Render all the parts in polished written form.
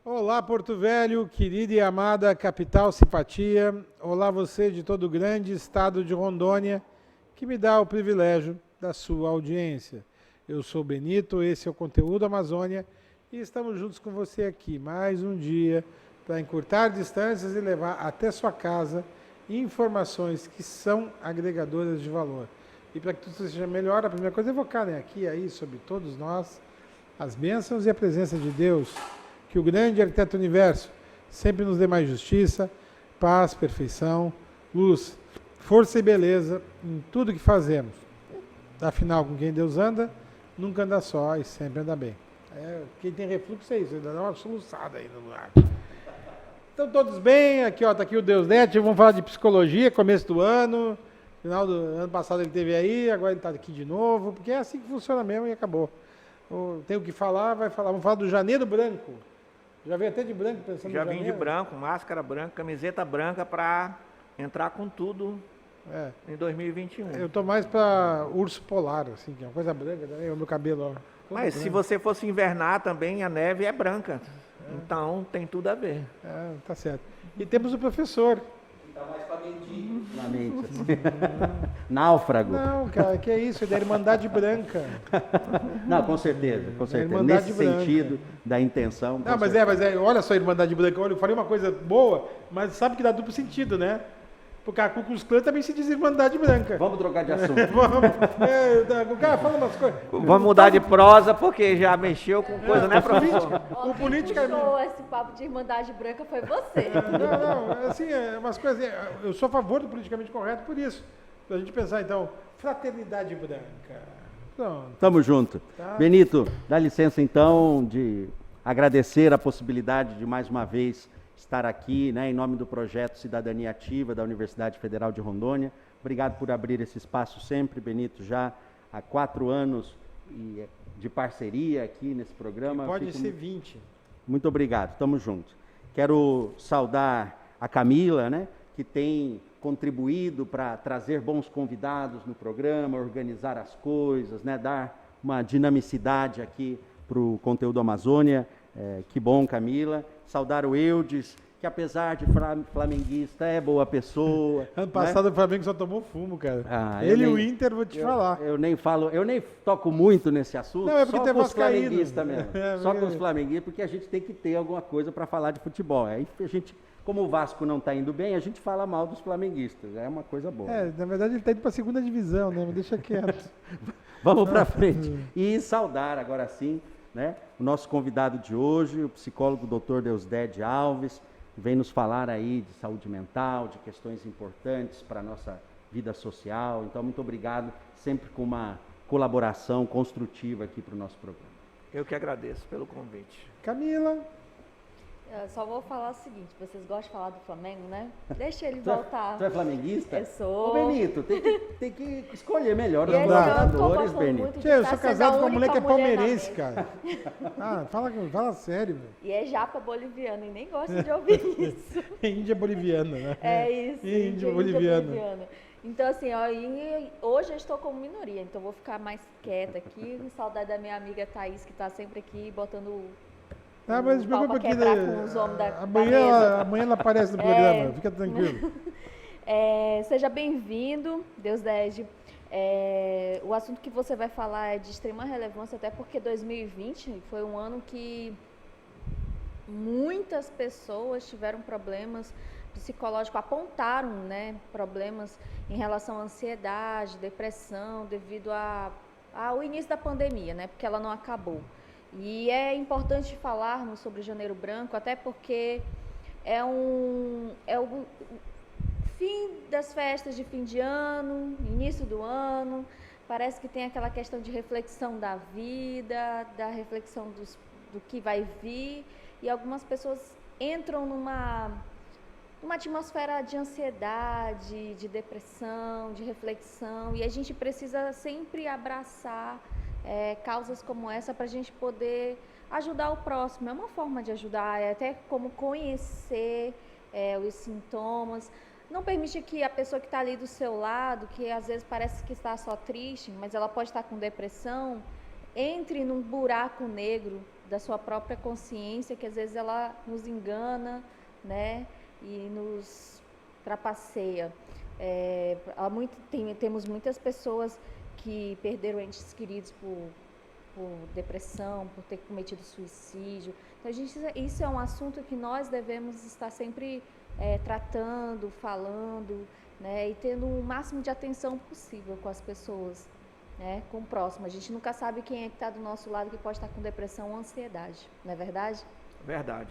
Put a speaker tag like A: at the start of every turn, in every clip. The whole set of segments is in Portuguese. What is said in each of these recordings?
A: Olá, Porto Velho, querida e amada capital simpatia. Olá, você de todo o grande estado de Rondônia, que me dá o privilégio da sua audiência. Eu sou Benito, esse é o Conteúdo Amazônia e estamos juntos com você aqui mais um dia para encurtar distâncias e levar até sua casa informações que são agregadoras de valor. E para que tudo seja melhor, a primeira coisa é evocar aqui aí sobre todos nós as bênçãos e a presença de Deus. Que o grande arquiteto do universo sempre nos dê mais justiça, paz, perfeição, luz, força e beleza em tudo que fazemos. Afinal, com quem Deus anda, nunca anda só e sempre anda bem. Quem tem refluxo é isso, ainda dá uma soluçada aí no ar. Então, todos bem, aqui ó, tá aqui o Deus Net, vamos falar de psicologia, começo do ano, final do ano passado ele esteve aí, agora ele está aqui de novo, porque é assim que funciona mesmo e acabou. Tem o que falar, vai falar, vamos falar do Janeiro Branco. Já veio até de branco pensando
B: Já vim de branco, máscara branca, camiseta branca para entrar com tudo em 2021.
A: Eu tô mais para urso polar, assim, que é uma coisa branca, né? O meu cabelo, ó.
B: Mas se você fosse invernar também, a neve é branca. Então tem tudo a ver.
A: Tá certo. E temos o professor.
C: Tá mais para mentir. Náufrago.
A: Não, cara, que é isso, é da Irmandade Branca.
C: Não, com certeza, com certeza.
A: Irmandade
C: Nesse
A: Branca.
C: sentido da intenção.
A: Não, mas olha só a Irmandade Branca, olha, eu falei uma coisa boa, mas sabe que dá duplo sentido, né? Porque a Ku Klux Klan também se diz Irmandade Branca.
C: Vamos trocar de assunto.
A: O cara fala umas coisas.
B: Vamos mudar de prosa porque já mexeu com coisa, né, professor?
A: O política.
D: Quem puxou esse papo de Irmandade Branca foi você.
A: Não, assim, umas coisas. Eu sou a favor do politicamente correto por isso. Pra gente pensar, então, fraternidade branca. Pronto.
C: Tamo junto.
A: Tá.
C: Benito, dá licença então de agradecer a possibilidade de mais uma vez estar aqui, né, em nome do projeto Cidadania Ativa da Universidade Federal de Rondônia. Obrigado por abrir esse espaço sempre, Benito, já há 4 anos de parceria aqui nesse programa.
A: E pode ser 20.
C: Muito obrigado, estamos juntos. Quero saudar a Camila, né, que tem contribuído para trazer bons convidados no programa, organizar as coisas, né, dar uma dinamicidade aqui para o Conteúdo Amazônia. Que bom, Camila. Saudar o Eudes, que apesar de flamenguista, é boa pessoa.
A: Ano passado o Flamengo só tomou fumo, cara.
C: Ele
A: e o Inter, vou te falar.
C: Eu nem toco muito nesse assunto.
A: Não, é porque
C: só
A: tem
C: com os
A: vascaíno.
C: flamenguistas mesmo. Só com os flamenguistas, porque a gente tem que ter alguma coisa para falar de futebol. Aí a gente, como o Vasco não está indo bem, a gente fala mal dos flamenguistas. É uma coisa boa.
A: Na verdade ele está indo para a segunda divisão, né? Mas deixa quieto.
C: Vamos para frente. E saudar agora sim, né, o nosso convidado de hoje, o psicólogo Dr. Deusdede Alves, que vem nos falar aí de saúde mental, de questões importantes para a nossa vida social. Então, muito obrigado, sempre com uma colaboração construtiva aqui para o nosso programa.
B: Eu que agradeço pelo convite.
A: Camila.
D: Eu só vou falar o seguinte, vocês gostam de falar do Flamengo, né? Deixa ele voltar.
C: Tu é flamenguista?
D: Eu sou.
C: Ô, Benito, tem que escolher melhor os
D: E esse ano eu tô
C: jogadores,
D: gostando
C: Benito.
D: muito de
A: Eu
D: tá
A: sou
D: sendo
A: casado
D: a
A: com uma mulher que é
D: única mulher na
A: palmeirense,
D: mesa.
A: cara. Fala sério, meu.
D: E é japa boliviana, e nem gosto de ouvir isso.
A: Índia boliviana, né?
D: É isso.
A: Índia boliviana.
D: Então, assim, ó, hoje eu estou como minoria, então eu vou ficar mais quieta aqui, com saudade da minha amiga Thaís, que está sempre aqui botando
A: Mas
D: pau pra quebrar com os homens da mesa.
A: amanhã ela aparece no programa, fica tranquilo.
D: Seja bem-vindo, Deusdede. O assunto que você vai falar é de extrema relevância, até porque 2020 foi um ano que muitas pessoas tiveram problemas psicológicos, apontaram, né, problemas em relação à ansiedade, depressão, devido ao início da pandemia, né, porque ela não acabou. E é importante falarmos sobre Janeiro Branco, até porque é o fim das festas de fim de ano, início do ano, parece que tem aquela questão de reflexão da vida, da reflexão do que vai vir, e algumas pessoas entram numa atmosfera de ansiedade, de depressão, de reflexão, e a gente precisa sempre abraçar causas como essa para a gente poder ajudar o próximo. É uma forma de ajudar, é até como conhecer os sintomas. Não permite que a pessoa que está ali do seu lado, que às vezes parece que está só triste, mas ela pode estar com depressão, entre num buraco negro da sua própria consciência, que às vezes ela nos engana, né, e nos trapaceia. Temos muitas pessoas que perderam entes queridos por depressão, por ter cometido suicídio. Então, isso é um assunto que nós devemos estar sempre tratando, falando, né, e tendo o máximo de atenção possível com as pessoas, né, com o próximo. A gente nunca sabe quem é que está do nosso lado que pode estar com depressão ou ansiedade, não é verdade?
B: Verdade.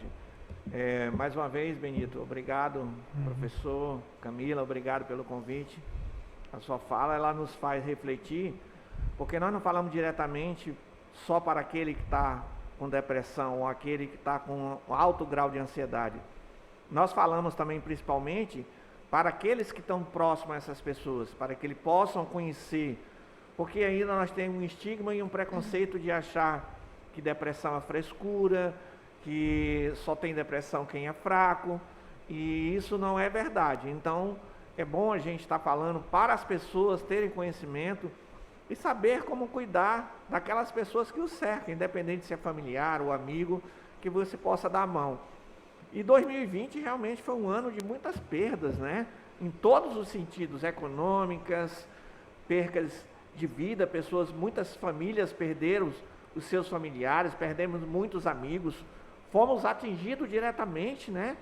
B: Mais uma vez, Benito, obrigado, professor, Camila, obrigado pelo convite. A sua fala, ela nos faz refletir, porque nós não falamos diretamente só para aquele que está com depressão ou aquele que está com um alto grau de ansiedade. Nós falamos também, principalmente, para aqueles que estão próximos a essas pessoas, para que eles possam conhecer, porque ainda nós temos um estigma e um preconceito de achar que depressão é frescura, que só tem depressão quem é fraco, e isso não é verdade. Então, é bom a gente estar falando para as pessoas terem conhecimento e saber como cuidar daquelas pessoas que o cercam, independente se é familiar ou amigo, que você possa dar a mão. E 2020 realmente foi um ano de muitas perdas, né? Em todos os sentidos, econômicas, percas de vida, muitas famílias perderam os seus familiares, perdemos muitos amigos, fomos atingidos diretamente, né?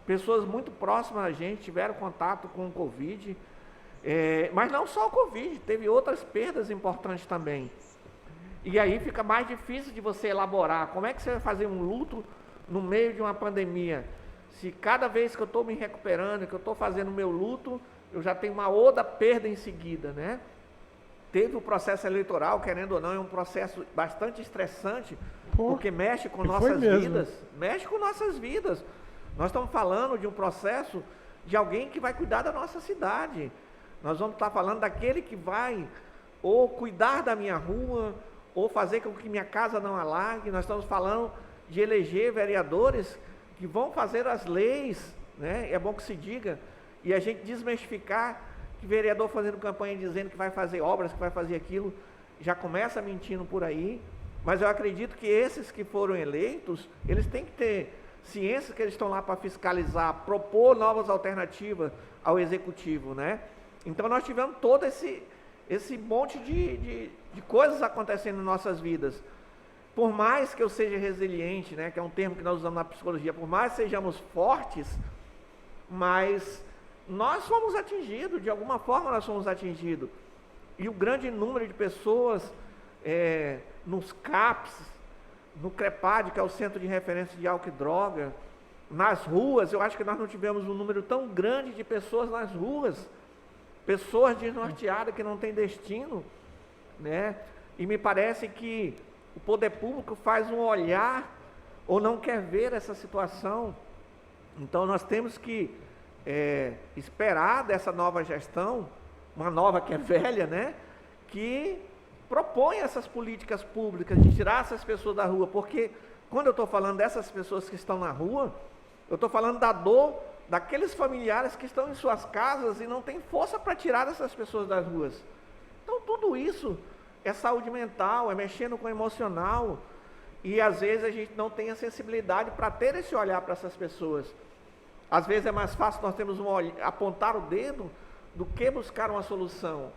B: Pessoas muito próximas a gente tiveram contato com o Covid, mas não só o Covid, teve outras perdas importantes também. E aí fica mais difícil de você elaborar. Como é que você vai fazer um luto no meio de uma pandemia? Se cada vez que eu estou me recuperando, que eu estou fazendo o meu luto, eu já tenho uma outra perda em seguida, né? Teve o processo eleitoral, querendo ou não, é um processo bastante estressante, porque mexe com nossas vidas. Nós estamos falando de um processo de alguém que vai cuidar da nossa cidade. Nós vamos estar falando daquele que vai ou cuidar da minha rua, ou fazer com que minha casa não alague. Nós estamos falando de eleger vereadores que vão fazer as leis, né? É bom que se diga, e a gente desmistificar que vereador fazendo campanha dizendo que vai fazer obras, que vai fazer aquilo, já começa mentindo por aí. Mas eu acredito que esses que foram eleitos, eles têm que ter ciência que eles estão lá para fiscalizar, propor novas alternativas ao executivo, né? Então nós tivemos todo esse monte de coisas acontecendo em nossas vidas. Por mais que eu seja resiliente, né, que é um termo que nós usamos na psicologia, por mais que sejamos fortes, mas nós fomos atingidos, de alguma forma nós fomos atingidos. E o grande número de pessoas nos CAPs, no CREPAD, que é o Centro de Referência de Álcool e Droga, nas ruas, eu acho que nós não tivemos um número tão grande de pessoas nas ruas, pessoas desnorteadas que não têm destino, né? E me parece que o poder público faz um olhar ou não quer ver essa situação. Então nós temos que esperar dessa nova gestão, uma nova que é velha, né? Que propõe essas políticas públicas de tirar essas pessoas da rua, porque quando eu estou falando dessas pessoas que estão na rua, eu estou falando da dor daqueles familiares que estão em suas casas e não têm força para tirar essas pessoas das ruas. Então tudo isso é saúde mental, é mexendo com o emocional, e às vezes a gente não tem a sensibilidade para ter esse olhar para essas pessoas. Às vezes é mais fácil nós termos apontar o dedo do que buscar uma solução.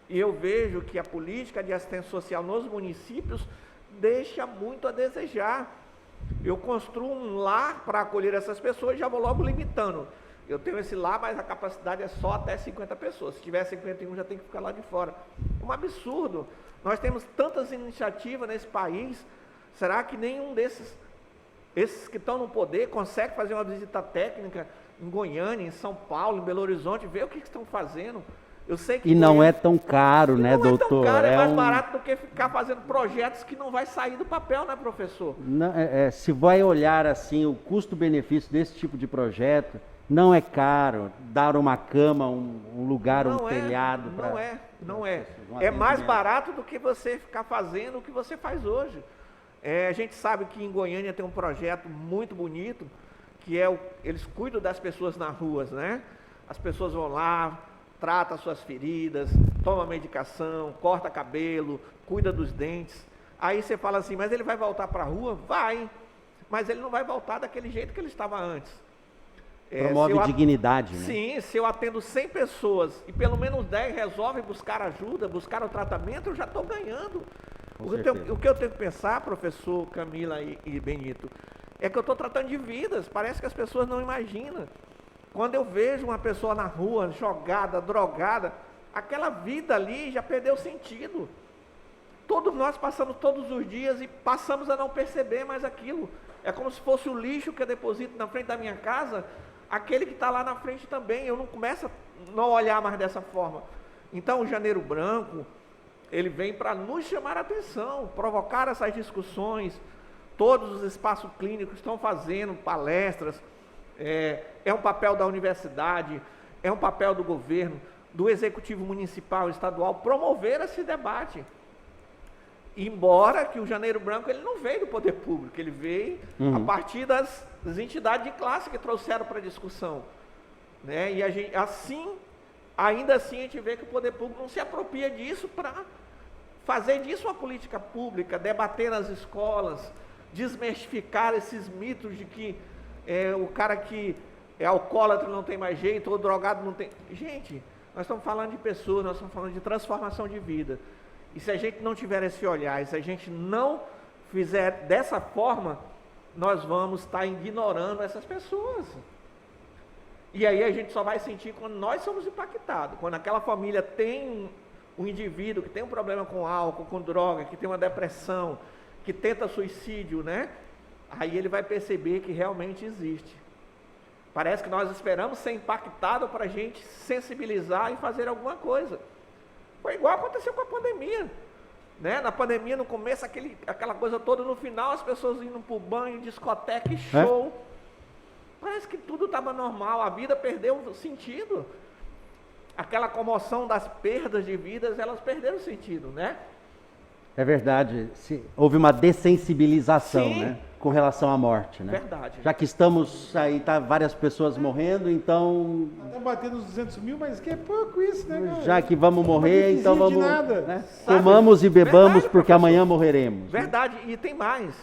B: E eu vejo que a política de assistência social nos municípios deixa muito a desejar. Eu construo um lar para acolher essas pessoas e já vou logo limitando. Eu tenho esse lar, mas a capacidade é só até 50 pessoas. Se tiver 51, já tem que ficar lá de fora. É um absurdo. Nós temos tantas iniciativas nesse país. Será que nenhum esses que estão no poder, consegue fazer uma visita técnica em Goiânia, em São Paulo, em Belo Horizonte, ver o que estão fazendo? Eu sei que
C: não é tão caro, né, doutor?
B: Não é tão caro, é mais barato do que ficar fazendo projetos que não vai sair do papel, né, professor?
C: Não, se vai olhar assim, o custo-benefício desse tipo de projeto, não é caro. Dar uma cama, um lugar, um telhado.
B: Não é. É mais barato do que você ficar fazendo o que você faz hoje. A gente sabe que em Goiânia tem um projeto muito bonito, que eles cuidam das pessoas nas ruas, né? As pessoas vão lá, tratam as suas feridas, toma medicação, corta cabelo, cuida dos dentes. Aí você fala assim, mas ele vai voltar para a rua? Vai, mas ele não vai voltar daquele jeito que ele estava antes.
C: Promove dignidade, né?
B: Sim, se eu atendo 100 pessoas e pelo menos 10 resolvem buscar ajuda, buscar o tratamento, eu já estou ganhando. O que eu tenho que pensar, professor Camila e Benito, é que eu estou tratando de vidas, parece que as pessoas não imaginam. Quando eu vejo uma pessoa na rua, jogada, drogada, aquela vida ali já perdeu sentido. Todos nós passamos todos os dias e passamos a não perceber mais aquilo. É como se fosse o lixo que eu deposito na frente da minha casa, aquele que está lá na frente também, eu não começo a não olhar mais dessa forma. Então o Janeiro Branco, ele vem para nos chamar a atenção, provocar essas discussões. Todos os espaços clínicos estão fazendo palestras, é um papel da universidade, é um papel do governo, do executivo municipal, estadual, promover esse debate. Embora que o Janeiro Branco ele não veio do poder público, ele veio a partir das entidades de classe que trouxeram para a discussão, né? E a gente, ainda assim a gente vê que o poder público não se apropria disso para fazer disso uma política pública, debater nas escolas, desmistificar esses mitos de que o cara que é alcoólatra não tem mais jeito, ou drogado não tem... Gente, nós estamos falando de pessoas, nós estamos falando de transformação de vida. E se a gente não tiver esse olhar, e se a gente não fizer dessa forma, nós vamos estar ignorando essas pessoas. E aí a gente só vai sentir quando nós somos impactados. Quando aquela família tem um indivíduo que tem um problema com álcool, com droga, que tem uma depressão, que tenta suicídio, né? Aí ele vai perceber que realmente existe. Parece que nós esperamos ser impactados para a gente sensibilizar e fazer alguma coisa. Foi igual aconteceu com a pandemia, né? Na pandemia, no começo, aquela coisa toda, no final, as pessoas indo para o banho, discoteca e show. Parece que tudo estava normal, a vida perdeu o sentido. Aquela comoção das perdas de vidas, elas perderam o sentido, né?
C: É verdade, houve uma dessensibilização,
B: Sim.
C: né? Com relação à morte, né?
B: Verdade.
C: Já que estamos aí, tá várias pessoas morrendo, então...
A: Está batendo os 200 mil, mas que é pouco isso, né, cara?
C: Já que vamos morrer, então
A: Não
C: vamos...
A: de nada.
C: Né?
B: Sabe?
C: Comamos e bebamos,
B: Verdade,
C: porque
B: professor.
C: amanhã morreremos.
B: Verdade, e tem mais.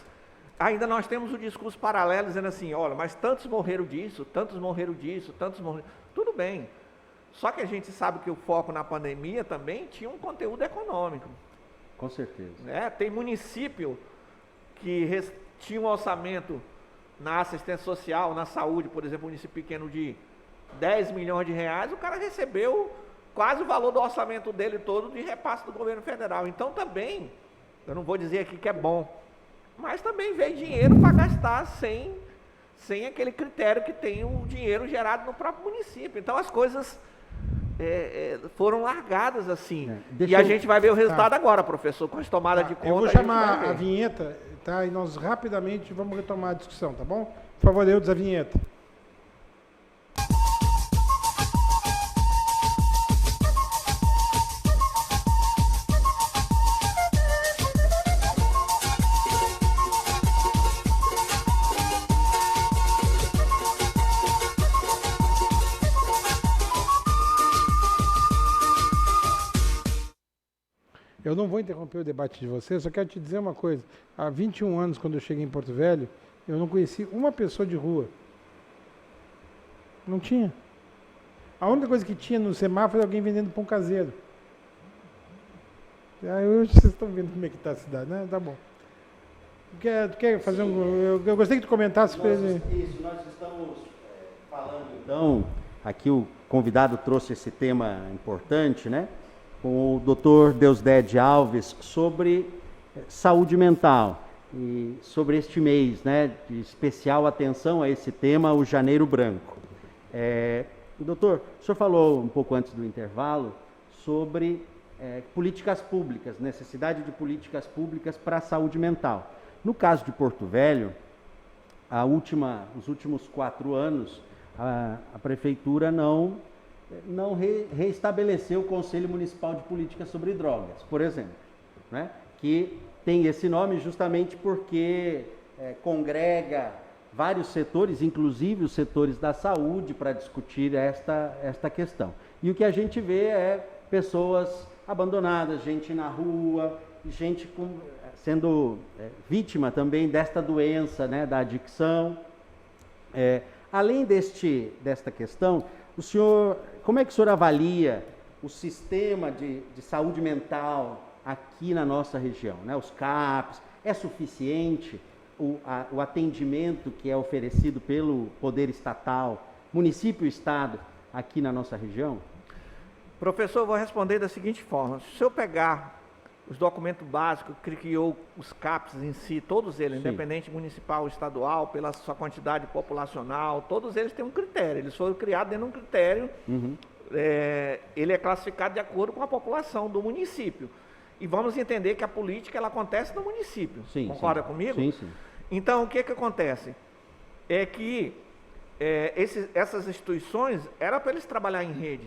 B: Ainda nós temos o discurso paralelo dizendo assim, olha, mas tantos morreram disso, tantos morreram disso, tantos morreram... Tudo bem. Só que a gente sabe que o foco na pandemia também tinha um conteúdo econômico.
C: Com certeza.
B: Né? Tem município que tinha um orçamento na assistência social, na saúde, por exemplo, um município pequeno de 10 milhões de reais, o cara recebeu quase o valor do orçamento dele todo de repasse do governo federal. Então também, eu não vou dizer aqui que é bom, mas também veio dinheiro para gastar sem aquele critério que tem o dinheiro gerado no próprio município. Então as coisas foram largadas assim. E a gente vai ver o resultado agora, professor, com as tomadas de conta.
A: Eu vou chamar a vinheta, tá? E nós rapidamente vamos retomar a discussão, tá bom? Por favor, Eudes, a vinheta. Eu não vou interromper o debate de vocês, só quero te dizer uma coisa. Há 21 anos, quando eu cheguei em Porto Velho, eu não conheci uma pessoa de rua. Não tinha. A única coisa que tinha no semáforo era alguém vendendo pão caseiro. Aí hoje vocês estão vendo como é que está a cidade, né? Tá bom. Tu quer fazer eu gostaria que tu comentasse para ele.
C: Isso, nós estamos falando então, aqui o convidado trouxe esse tema importante, né? Com o Dr. Deusdede Alves, sobre saúde mental e sobre este mês, né, de especial atenção a esse tema, o Janeiro Branco. Doutor, o senhor falou um pouco antes do intervalo sobre políticas públicas, necessidade de políticas públicas para a saúde mental. No caso de Porto Velho, os últimos 4 anos, a prefeitura não reestabeleceu o Conselho Municipal de Política sobre Drogas, por exemplo, né? Que tem esse nome justamente porque congrega vários setores, inclusive os setores da saúde, para discutir esta questão. E o que a gente vê é pessoas abandonadas, gente na rua, gente sendo vítima também desta doença, né, da adicção. Além desta questão, como é que o senhor avalia o sistema de saúde mental aqui na nossa região, né? Os CAPs, é suficiente o atendimento que é oferecido pelo poder estatal, município e estado, aqui na nossa região?
B: Professor, eu vou responder da seguinte forma. Se eu pegar os documentos básicos que criou os CAPs em si, todos eles,
C: Sim.
B: independente municipal ou estadual, pela sua quantidade populacional, todos eles têm um critério. Eles foram criados dentro de um critério. Ele é classificado de acordo com a população do município. E vamos entender que a política ela acontece no município.
C: Sim,
B: Concorda
C: sim.
B: comigo?
C: Sim, sim.
B: Então, o que acontece? É que essas instituições, era para eles trabalhar em rede.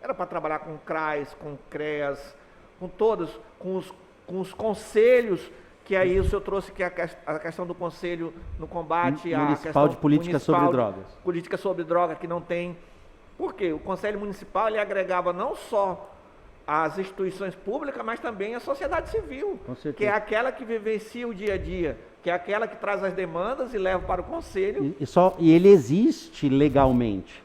B: Era para trabalhar com CRAS, com CREAS, com todos, com os conselhos, que aí o senhor trouxe que a questão do conselho no combate à
C: municipal de política sobre drogas.
B: Política sobre droga que não tem. Por quê? O conselho municipal ele agregava não só as instituições públicas, mas também a sociedade civil,
C: Com certeza.
B: que é aquela que vivencia o dia a dia, que é aquela que traz as demandas e leva para o conselho.
C: E ele existe legalmente.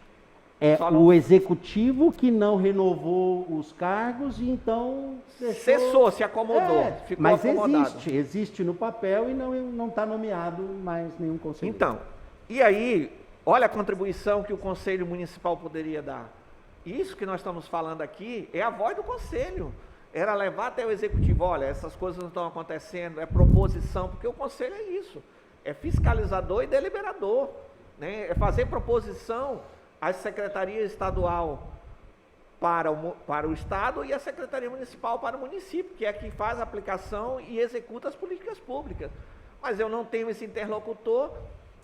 C: É
B: Só não-
C: o executivo que não renovou os cargos e então
B: Cessou, se acomodou, ficou
C: mas
B: acomodado.
C: existe no papel e não está nomeado mais nenhum conselheiro.
B: Então, e aí, olha a contribuição que o Conselho Municipal poderia dar. Isso que nós estamos falando aqui é a voz do Conselho. Era levar até o Executivo, olha, essas coisas não estão acontecendo, é proposição, porque o Conselho é isso, é fiscalizador e deliberador, né? É fazer proposição à Secretaria Estadual para o Estado e a Secretaria Municipal para o município, que é quem faz a aplicação e executa as políticas públicas. Mas eu não tenho esse interlocutor,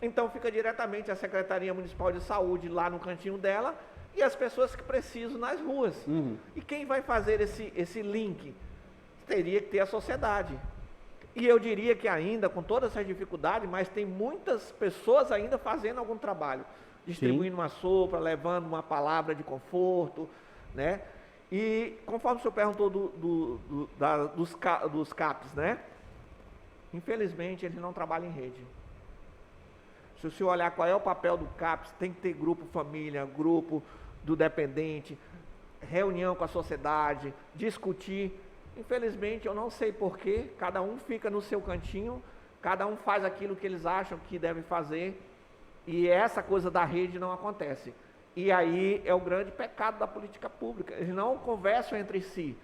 B: então fica diretamente a Secretaria Municipal de Saúde lá no cantinho dela e as pessoas que precisam nas ruas. E quem vai fazer esse link? Teria que ter a sociedade. E eu diria que ainda, com todas essas dificuldades, mas tem muitas pessoas ainda fazendo algum trabalho. Distribuindo uma sopa, levando uma palavra de conforto, né? E conforme o senhor perguntou dos CAPs, né? Infelizmente, eles não trabalham em rede. Se o senhor olhar qual é o papel do CAPS, tem que ter grupo família, grupo do dependente, reunião com a sociedade, discutir. Infelizmente, eu não sei porquê, cada um fica no seu cantinho, cada um faz aquilo que eles acham que deve fazer, e essa coisa da rede não acontece. E aí é o grande pecado da política pública, eles não conversam entre si.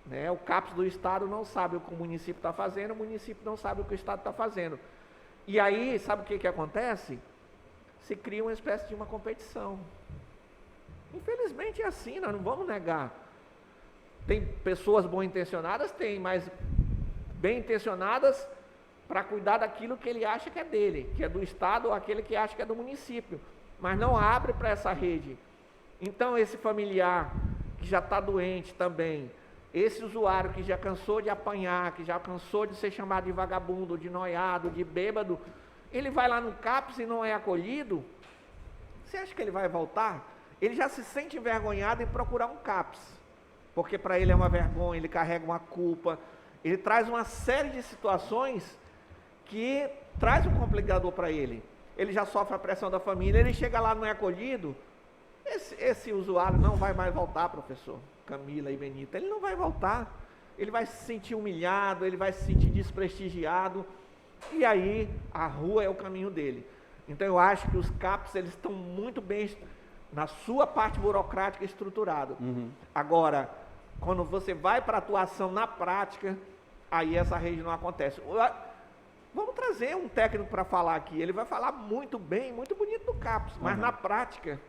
B: Né? O CAPS do Estado não sabe o que o município está fazendo, o município não sabe o que o Estado está fazendo. E aí, sabe o que acontece? Se cria uma espécie de uma competição. Infelizmente é assim, nós não vamos negar. Tem pessoas bem intencionadas? Tem, mas bem intencionadas para cuidar daquilo que ele acha que é dele, que é do Estado ou aquele que acha que é do município, mas não abre para essa rede. Então esse familiar que já está doente também, esse usuário que já cansou de apanhar, que já cansou de ser chamado de vagabundo, de noiado, de bêbado, ele vai lá no CAPS e não é acolhido, você acha que ele vai voltar? Ele já se sente envergonhado em procurar um CAPS, porque para ele é uma vergonha, ele carrega uma culpa, ele traz uma série de situações que traz um complicador para ele. Ele já sofre a pressão da família, ele chega lá, não é acolhido, esse usuário não vai mais voltar, professor Camila e Benita, ele não vai voltar, ele vai se sentir humilhado, ele vai se sentir desprestigiado, e aí a rua é o caminho dele. Então eu acho que os CAPs, eles estão muito bem na sua parte burocrática estruturado. Agora, quando você vai para a atuação na prática, aí essa rede não acontece. Vamos trazer um técnico para falar aqui, ele vai falar muito bem, muito bonito do CAPS, mas na prática,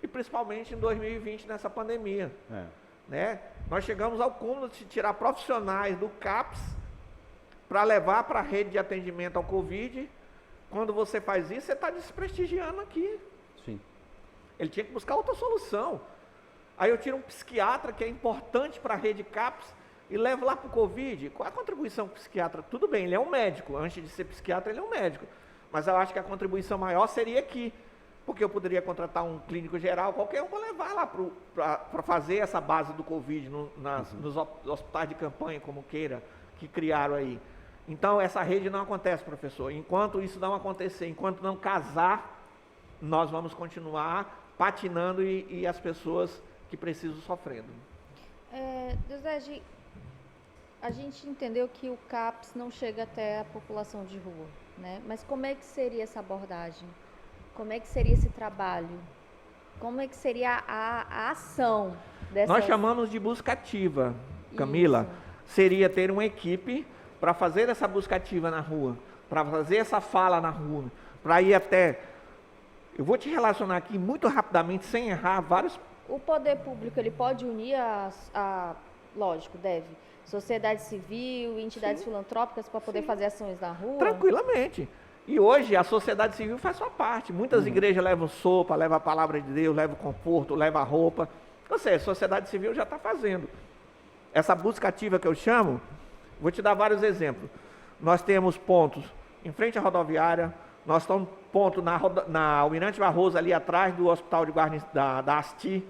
B: e principalmente em 2020, nessa pandemia, né? Nós chegamos ao cúmulo de tirar profissionais do CAPS para levar para a rede de atendimento ao Covid. Quando você faz isso, você está desprestigiando aqui.
C: Sim.
B: Ele tinha que buscar outra solução. Aí eu tiro um psiquiatra que é importante para a rede CAPS e levo lá para o Covid. Qual é a contribuição do psiquiatra? Tudo bem, ele é um médico. Antes de ser psiquiatra, ele é um médico. Mas eu acho que a contribuição maior seria aqui. Porque eu poderia contratar um clínico geral, qualquer um, para levar lá para fazer essa base do Covid nos hospitais de campanha, como queira, que criaram aí. Então, essa rede não acontece, professor. Enquanto isso não acontecer, enquanto não casar, nós vamos continuar patinando e as pessoas que precisam sofrendo.
D: Deusege, a gente entendeu que o CAPS não chega até a população de rua, né? Mas como é que seria essa abordagem? Como é que seria esse trabalho? Como é que seria a ação dessa...
B: Nós chamamos de busca ativa, Camila. Isso. Seria ter uma equipe para fazer essa busca ativa na rua, para fazer essa fala na rua, para ir até... Eu vou te relacionar aqui muito rapidamente, sem errar, vários...
D: O poder público, ele pode unir lógico, deve, sociedade civil, entidades filantrópicas para poder fazer ações na rua?
B: Tranquilamente. E hoje a sociedade civil faz sua parte. Muitas igrejas levam sopa, levam a palavra de Deus, levam conforto, levam a roupa. Ou seja, a sociedade civil já está fazendo. Essa busca ativa que eu chamo, vou te dar vários exemplos. Nós temos pontos em frente à rodoviária, nós temos ponto na Almirante Barroso, ali atrás do Hospital de Guarda da Asti.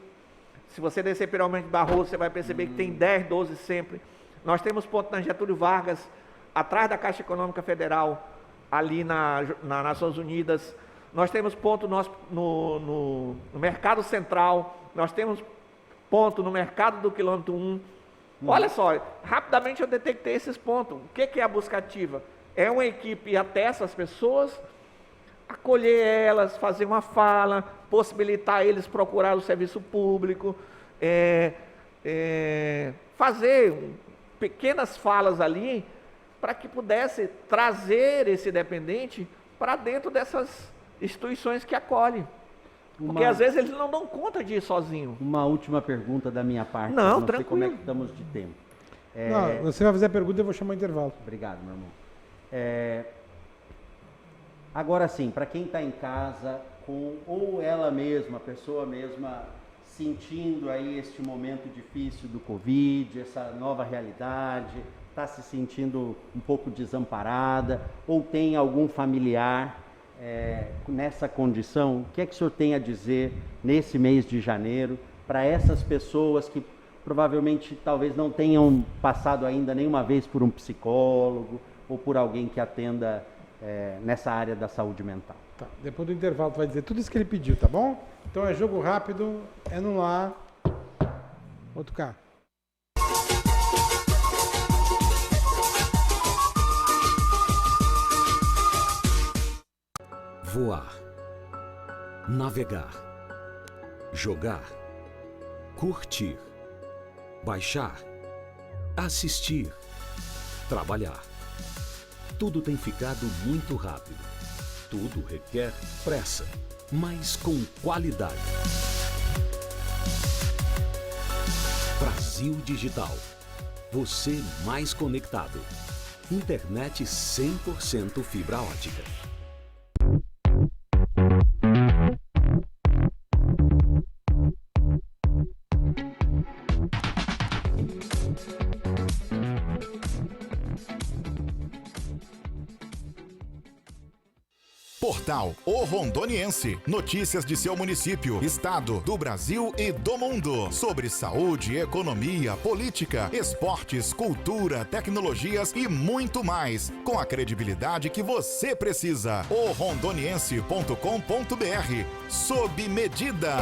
B: Se você descer pelo Almirante Barroso, você vai perceber que tem 10, 12 sempre. Nós temos ponto na Getúlio Vargas, atrás da Caixa Econômica Federal, ali nas Nações Unidas. Nós temos ponto no Mercado Central, nós temos ponto no Mercado do Quilômetro 1. Olha só, rapidamente eu detectei esses pontos. O que é a busca ativa? É uma equipe ir até essas pessoas, acolher elas, fazer uma fala, possibilitar eles procurar o serviço público, fazer pequenas falas ali, para que pudesse trazer esse dependente para dentro dessas instituições que acolhem. Porque às vezes eles não dão conta de ir sozinho.
C: Uma última pergunta da minha parte.
B: Não,
C: sei como é que estamos de tempo.
A: Não, você vai fazer a pergunta e eu vou chamar o intervalo.
C: Obrigado, meu irmão. Agora sim, para quem está em casa, ou ela mesma, a pessoa mesma, sentindo aí este momento difícil do Covid, essa nova realidade, está se sentindo um pouco desamparada, ou tem algum familiar nessa condição, o que é que o senhor tem a dizer nesse mês de janeiro para essas pessoas que provavelmente talvez não tenham passado ainda nenhuma vez por um psicólogo ou por alguém que atenda nessa área da saúde mental?
A: Tá, depois do intervalo tu vai dizer tudo isso que ele pediu, tá bom? Então é jogo rápido, é no ar. Outro cá.
E: Voar, navegar, jogar, curtir, baixar, assistir, trabalhar. Tudo tem ficado muito rápido. Tudo requer pressa, mas com qualidade. Brasil Digital. Você mais conectado. Internet 100% fibra ótica.
F: Portal O Rondoniense. Notícias de seu município, estado, do Brasil e do mundo. Sobre saúde, economia, política, esportes, cultura, tecnologias e muito mais. Com a credibilidade que você precisa. orondoniense.com.br. Sob medida.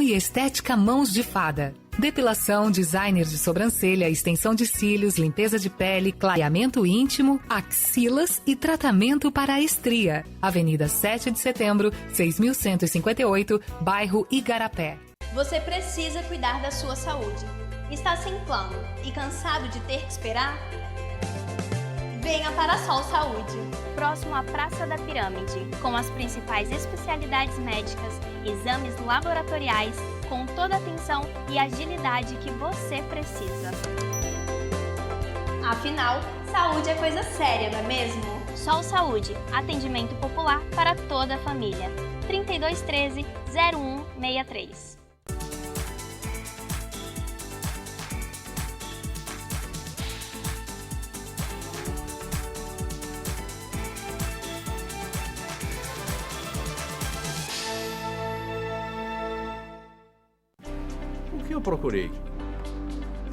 G: E estética Mãos de Fada. Depilação, designer de sobrancelha, extensão de cílios, limpeza de pele, clareamento íntimo, axilas e tratamento para a estria. Avenida 7 de Setembro, 6158, bairro Igarapé.
H: Você precisa cuidar da sua saúde. Está sem plano e cansado de ter que esperar? Venha para a Sol Saúde, próximo à Praça da Pirâmide, com as principais especialidades médicas, exames laboratoriais, com toda a atenção e agilidade que você precisa. Afinal, saúde é coisa séria, não é mesmo? Sol Saúde, atendimento popular para toda a família. 3213-0163.
E: O que eu procurei?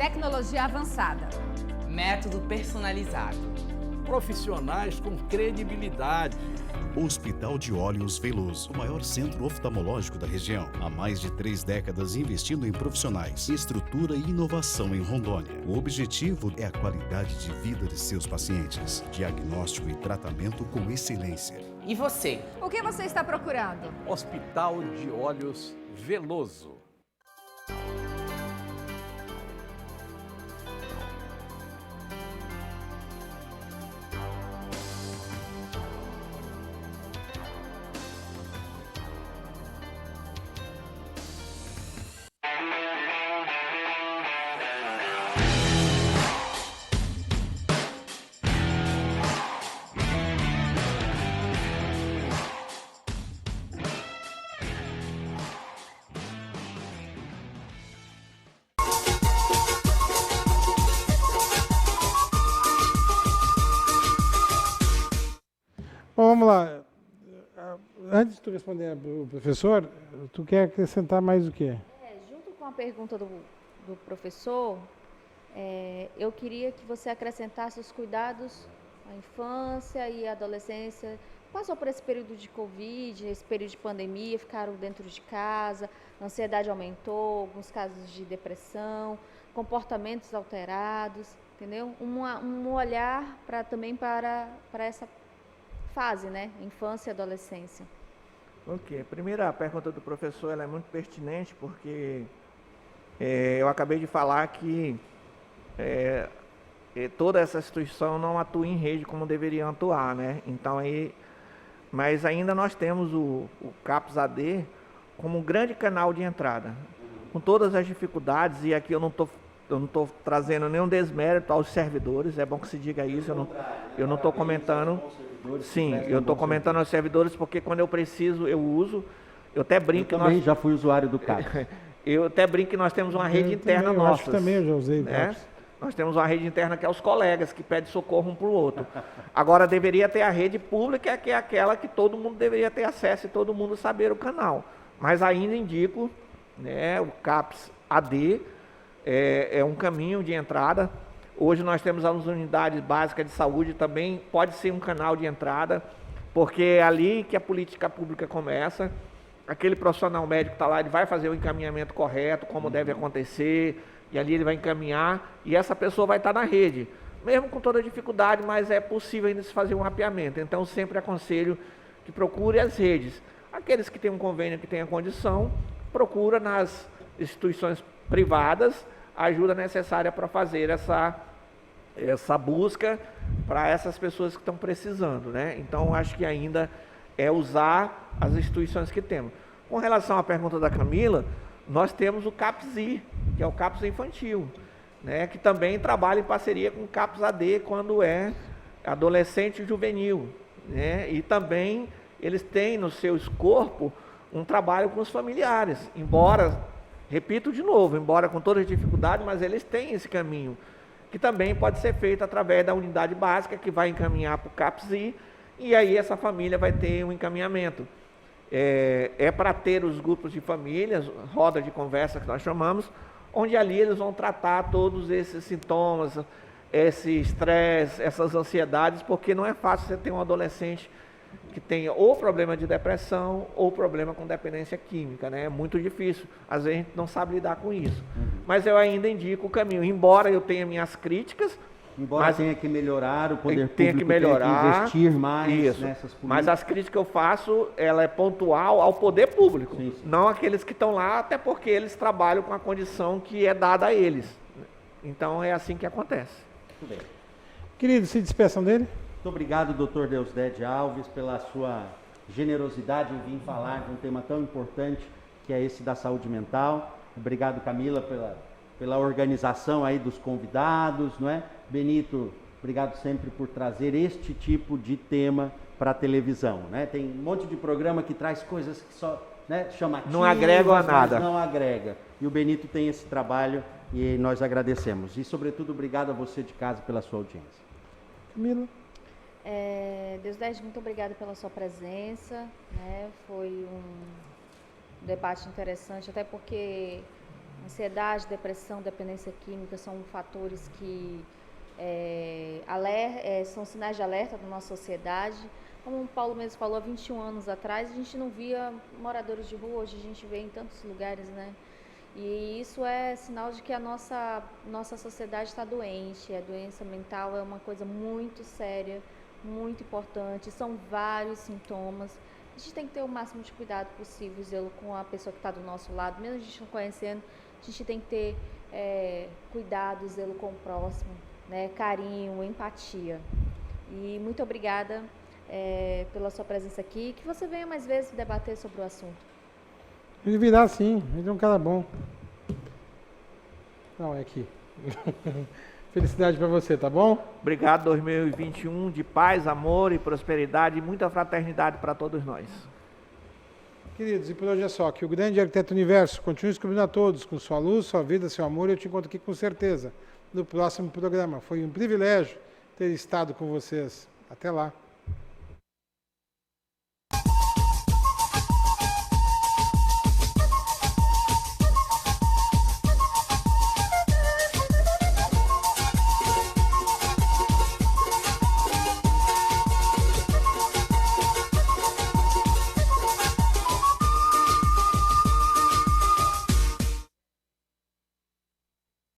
I: Tecnologia avançada.
J: Método personalizado.
K: Profissionais com credibilidade.
L: Hospital de Olhos Veloso, o maior centro oftalmológico da região. Há mais de 3 décadas investindo em profissionais, estrutura e inovação em Rondônia. O objetivo é a qualidade de vida de seus pacientes. Diagnóstico e tratamento com excelência.
J: E você?
I: O que você está procurando?
K: Hospital de Olhos Veloso.
A: Bom, vamos lá. Antes de tu responder o professor, tu quer acrescentar mais o quê?
D: Junto com a pergunta do professor, eu queria que você acrescentasse os cuidados à infância e à adolescência. Passou por esse período de Covid, esse período de pandemia, ficaram dentro de casa, a ansiedade aumentou, alguns casos de depressão, comportamentos alterados, entendeu? Um olhar também para essa fase, né? Infância e adolescência.
B: Ok. A primeira pergunta do professor ela é muito pertinente, porque eu acabei de falar que toda essa instituição não atua em rede como deveriam atuar, né? Então, mas ainda nós temos o CAPS AD como um grande canal de entrada, com todas as dificuldades, e aqui eu não estou trazendo nenhum desmérito aos servidores, é bom que se diga isso, eu não estou comentando. Sim, eu estou comentando aos servidores porque quando eu preciso, eu uso. Eu até brinco
C: eu também já fui usuário do CAPS.
B: Eu até brinco que nós temos uma rede interna nossa.
A: Acho que também eu já usei o CAPS.
B: Nós temos uma rede interna que é os colegas, que pedem socorro um para o outro. Agora, deveria ter a rede pública, que é aquela que todo mundo deveria ter acesso e todo mundo saber o canal. Mas ainda indico, né, o CAPS AD é um caminho de entrada. Hoje nós temos as unidades básicas de saúde, também pode ser um canal de entrada, porque é ali que a política pública começa. Aquele profissional médico está lá, ele vai fazer o encaminhamento correto, como deve acontecer, e ali ele vai encaminhar, e essa pessoa vai estar na rede. Mesmo com toda dificuldade, mas é possível ainda se fazer um mapeamento. Então, sempre aconselho que procure as redes. Aqueles que têm um convênio, que têm a condição, procura nas instituições privadas a ajuda necessária para fazer essa busca para essas pessoas que estão precisando, né? Então, acho que ainda é usar as instituições que temos. Com relação à pergunta da Camila, nós temos o CAPS-I, que é o CAPS infantil, né? Que também trabalha em parceria com o CAPS AD quando é adolescente e juvenil, né? E também eles têm no seu escopo um trabalho com os familiares, embora... Repito de novo, embora com todas as dificuldades, mas eles têm esse caminho, que também pode ser feito através da unidade básica, que vai encaminhar para o CAPS-I, e aí essa família vai ter um encaminhamento. É para ter os grupos de famílias, roda de conversa que nós chamamos, onde ali eles vão tratar todos esses sintomas, esse estresse, essas ansiedades, porque não é fácil você ter um adolescente que tenha ou problema de depressão ou problema com dependência química, né? É muito difícil, às vezes a gente não sabe lidar com isso. Mas eu ainda indico o caminho, embora eu tenha minhas críticas,
C: embora tenha que melhorar, o poder público
B: tenha que
C: investir mais nessas políticas.
B: Mas as críticas que eu faço, ela é pontual ao poder público, não aqueles que estão lá, até porque eles trabalham com a condição que é dada a eles. Então é assim que acontece.
C: Muito bem.
A: Querido, se despeçam dele.
C: Muito obrigado, Dr. Deusdede Alves, pela sua generosidade em vir falar de um tema tão importante que é esse da saúde mental. Obrigado, Camila, pela organização aí dos convidados, não é? Benito, obrigado sempre por trazer este tipo de tema para a televisão, né? Tem um monte de programa que traz coisas que só, né, chamativas,
B: não agrega a nada.
C: Não agrega. E o Benito tem esse trabalho e nós agradecemos. E, sobretudo, obrigado a você de casa pela sua audiência.
A: Camila.
D: Deusdede, muito obrigada pela sua presença, né? Foi um debate interessante, até porque Ansiedade, depressão, dependência química são fatores que são sinais de alerta da nossa sociedade. Como o Paulo mesmo falou, há 21 anos atrás, a gente não via moradores de rua, hoje a gente vê em tantos lugares, né? E isso é sinal de que a nossa sociedade está doente. A doença mental é uma coisa muito séria, muito importante, são vários sintomas. A gente tem que ter o máximo de cuidado possível, zelo com a pessoa que está do nosso lado, mesmo a gente não conhecendo, a gente tem que ter cuidado, zelo com o próximo, né? Carinho, empatia. E muito obrigada pela sua presença aqui, que você venha mais vezes debater sobre o assunto.
A: Ele virá sim, ele é um cara bom. Não, é aqui. Felicidade para você, tá bom?
B: Obrigado, 2021, de paz, amor e prosperidade e muita fraternidade para todos nós.
A: Queridos, e por hoje é só. Que o grande arquiteto universo continue descobrindo a todos com sua luz, sua vida, seu amor. Eu te encontro aqui com certeza no próximo programa. Foi um privilégio ter estado com vocês. Até lá.